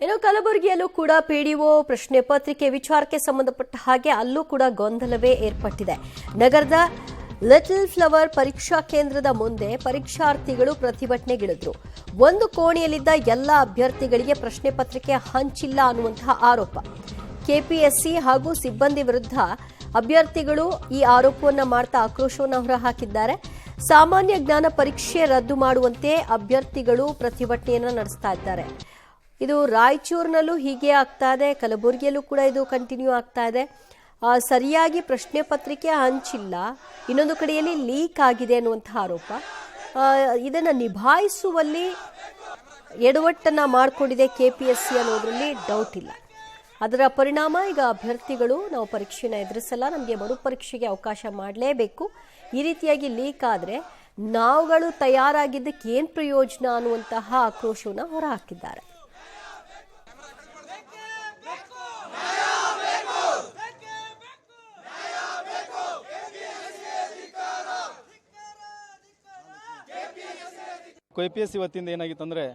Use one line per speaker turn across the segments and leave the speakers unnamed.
ಇನ್ನು ಕಲಬುರಗಿಯಲ್ಲೂ ಕೂಡ ಪಿಡಿಒ ಪ್ರಶ್ನೆ ಪತ್ರಿಕೆ ವಿಚಾರಕ್ಕೆ ಸಂಬಂಧಪಟ್ಟ ಹಾಗೆ ಅಲ್ಲೂ ಕೂಡ ಗೊಂದಲವೇ ಏರ್ಪಟ್ಟಿದೆ. ನಗರದ ಲಿಟಲ್ ಫ್ಲವರ್ ಪರೀಕ್ಷಾ ಕೇಂದ್ರದ ಮುಂದೆ ಪರೀಕ್ಷಾರ್ಥಿಗಳು ಪ್ರತಿಭಟನೆಗಿಳಿದ್ರು. ಒಂದು ಕೋಣೆಯಲ್ಲಿದ್ದ ಎಲ್ಲ ಅಭ್ಯರ್ಥಿಗಳಿಗೆ ಪ್ರಶ್ನೆ ಪತ್ರಿಕೆ ಹಂಚಿಲ್ಲ ಅನ್ನುವಂತಹ ಆರೋಪ. ಕೆಪಿಎಸ್ಸಿ ಹಾಗೂ ಸಿಬ್ಬಂದಿ ವಿರುದ್ಧ ಅಭ್ಯರ್ಥಿಗಳು ಈ ಆರೋಪವನ್ನು ಮಾಡ್ತಾ ಆಕ್ರೋಶವನ್ನು ಹೊರಹಾಕಿದ್ದಾರೆ. ಸಾಮಾನ್ಯ ಜ್ಞಾನ ಪರೀಕ್ಷೆ ರದ್ದು ಮಾಡುವಂತೆ ಅಭ್ಯರ್ಥಿಗಳು ಪ್ರತಿಭಟನೆಯನ್ನು ನಡೆಸ್ತಾ ಇದ್ದಾರೆ. ಇದು ರಾಯಚೂರಿನಲ್ಲೂ ಹೀಗೆ ಆಗ್ತಾ ಇದೆ, ಕಲಬುರಗಿಯಲ್ಲೂ ಕೂಡ ಇದು ಕಂಟಿನ್ಯೂ ಆಗ್ತಾ ಇದೆ. ಸರಿಯಾಗಿ ಪ್ರಶ್ನೆ ಪತ್ರಿಕೆ ಹಂಚಿಲ್ಲ, ಇನ್ನೊಂದು ಕಡೆಯಲ್ಲಿ ಲೀಕ್ ಆಗಿದೆ ಅನ್ನುವಂತಹ ಆರೋಪ. ಇದನ್ನು ನಿಭಾಯಿಸುವಲ್ಲಿ ಎಡವಟ್ಟನ್ನು ಮಾಡಿಕೊಂಡಿದೆ ಕೆಪಿಎಸ್ಸಿ ಅನ್ನೋದ್ರಲ್ಲಿ ಡೌಟ್ ಇಲ್ಲ. ಅದರ ಪರಿಣಾಮ ಈಗ ಅಭ್ಯರ್ಥಿಗಳು ನಾವು ಪರೀಕ್ಷೆನ ಎದುರಿಸಲ್ಲ, ನಮಗೆ ಮರುಪರೀಕ್ಷೆಗೆ ಅವಕಾಶ ಮಾಡಲೇಬೇಕು, ಈ ರೀತಿಯಾಗಿ ಲೀಕ್ ಆದರೆ ನಾವುಗಳು ತಯಾರಾಗಿದ್ದಕ್ಕೆ ಏನು ಪ್ರಯೋಜನ ಅನ್ನುವಂತಹ ಆಕ್ರೋಶವನ್ನು ಹೊರಹಾಕಿದ್ದಾರೆ.
ಕೆಪಿಎಸ್ಸಿ ವತಿಯಿಂದ ಏನಾಗಿತ್ತು ಅಂದರೆ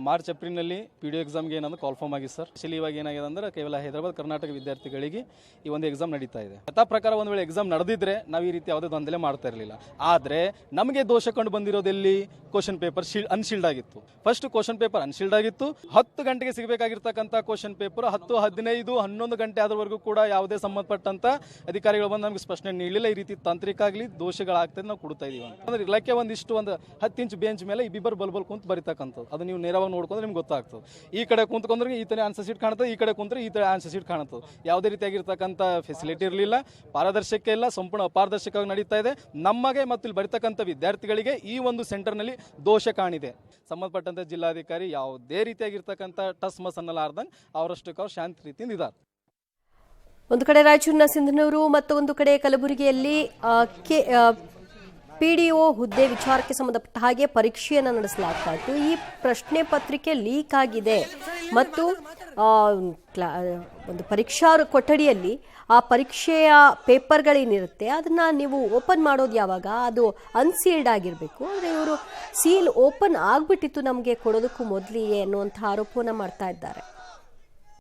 ಮಾರ್ಚ್ ಏಪ್ರಿಲ್ನಲ್ಲಿ PDO ಎಕ್ಸಾಮ್ಗೆ ಏನಂದ್ರೆ ಕಾಲ್ ಫಾರ್ಮ್ ಆಗಿದೆ ಸರ್. ಆಕ್ಚುಲಿ ಇವಾಗ ಏನಾಗಿದೆ ಅಂದರೆ ಕೇವಲ ಹೈದರಾಬಾದ್ ಕರ್ನಾಟಕ ವಿದ್ಯಾರ್ಥಿಗಳಿಗೆ ಈ ಒಂದು ಎಕ್ಸಾಮ್ ನಡೀತಾ ಇದೆ. ಯಥಾ ಪ್ರಕಾರ ಒಂದು ವೇಳೆ ಎಕ್ಸಾಮ್ ನಡೆದಿದ್ರೆ ನಾವು ಈ ರೀತಿ ಯಾವುದೇ ಗೊಂದಲ ಮಾಡ್ತಾ ಇರಲಿಲ್ಲ. ಆದರೆ ನಮಗೆ ದೋಷ ಕಂಡು ಬಂದಿರೋದೆಲ್ಲಿ ಕ್ವಶನ್ ಪೇಪರ್ ಅನ್ಶೀಲ್ಡ್ ಆಗಿತ್ತು. ಫಸ್ಟ್ ಕ್ವಶನ್ ಪೇಪರ್ ಅನ್ಶೀಲ್ಡ್ ಆಗಿತ್ತು. 10 ಗಂಟೆಗೆ ಸಿಗಬೇಕಾಗಿರ್ತಕ್ಕಂಥ ಕ್ವಶನ್ ಪೇಪರ್ 10, 15, 11 ಗಂಟೆ ಆದವರೆಗೂ ಕೂಡ ಯಾವುದೇ ಸಂಬಂಧಪಟ್ಟಂತ ಅಧಿಕಾರಿಗಳು ಬಂದು ನಮಗೆ ಸ್ಪಷ್ಟನೆ ನೀಡಲಿಲ್ಲ. ಈ ರೀತಿ ತಾಂತ್ರಿಕಾಗಲಿ ದೋಷಗಳಾಗ್ತದೆ ನಾವು ಕೊಡ್ತಾ ಇದೀವಿ ಅಂದ್ರೆ ಇಲಾಖೆ ಒಂದಿಷ್ಟು ಒಂದು 10 ಇಂಚ್ ಬೆಂಚ್ ಮೇಲೆ ಇಬ್ಬಿಬ್ಬರು ಬಲ್ಬಲ್ ಕುಂತು ಬರಿತಕ್ಕಂಥದ್ದು. ಅದು ನೀವು ನೇರವಾಗಿ ನೋಡ್ಕೊಂಡ್ರೆ ನಿಮ್ಗೆ ಗೊತ್ತಾಗ್ತದೆ. ಈ ಕಡೆ ಕುಂತ್ಕೊಂಡ್ರೆ ಈ ತರ ಆನ್ಸರ್ ಶೀಟ್ ಕಾಣುತ್ತದೆ, ಈ ಕಡೆ ಕುಂತ್ರೆ ಈ ತರ ಆನ್ಸರ್ ಶೀಟ್ ಕಾಣುತ್ತದೆ. ಯಾವುದೇ ರೀತಿಯಾಗಿರ್ತಕ್ಕಂಥ ಫೆಸಿಲಿಟಿ ಇರಲಿಲ್ಲ, ಪಾರದರ್ಶಕ ಇಲ್ಲ, ಸಂಪೂರ್ಣ ಅಪಾರದರ್ಶಕವಾಗಿ ನಡೀತಾ ಇದೆ. ನಮಗೆ ಮತ್ತು ಇಲ್ಲಿ ಬರಿತಕ್ಕಂಥ ವಿದ್ಯಾರ್ಥಿಗಳಿಗೆ ಈ ಒಂದು ಸೆಂಟರ್ನಲ್ಲಿ ದೋಷ ಕಾಣಿದೆ. ಸಂಬಂಧಪಟ್ಟಂತ ಜಿಲ್ಲಾಧಿಕಾರಿ ಯಾವುದೇ ರೀತಿಯಾಗಿರ್ತಕ್ಕಂಥ ಟಸ್ ಮಸ್ ಅನ್ನಲಾರ್ದಂಗೆ ಅವರಷ್ಟಕ್ಕೆ ಅವ್ರು ಶಾಂತಿ ರೀತಿಯಿಂದ ಇದ್ದಾರೆ.
ಒಂದು ಕಡೆ ರಾಯಚೂರಿನ ಸಿಂಧನೂರು ಮತ್ತು ಒಂದು ಕಡೆ ಕಲಬುರಗಿಯಲ್ಲಿ PDO ಹುದ್ದೆ ವಿಚಾರಕ್ಕೆ ಸಂಬಂಧಪಟ್ಟ ಹಾಗೆ ಪರೀಕ್ಷೆಯನ್ನು ನಡೆಸಲಾಗ್ತಾ ಇತ್ತು. ಈ ಪ್ರಶ್ನೆ ಪತ್ರಿಕೆ ಲೀಕ್ ಆಗಿದೆ ಮತ್ತು ಒಂದು ಪರೀಕ್ಷಾ ಕೊಠಡಿಯಲ್ಲಿ ಆ ಪರೀಕ್ಷೆಯ ಪೇಪರ್ಗಳೇನಿರುತ್ತೆ ಅದನ್ನು ನೀವು ಓಪನ್ ಮಾಡೋದು ಯಾವಾಗ, ಅದು ಅನ್ಸೀಲ್ಡ್ ಆಗಿರಬೇಕು. ಆದರೆ ಇವರು ಸೀಲ್ ಓಪನ್ ಆಗಿಬಿಟ್ಟಿತ್ತು ನಮಗೆ ಕೊಡೋದಕ್ಕೂ ಮೊದಲಿಗೆ ಅನ್ನುವಂಥ ಆರೋಪವನ್ನು ಮಾಡ್ತಾ ಇದ್ದಾರೆ.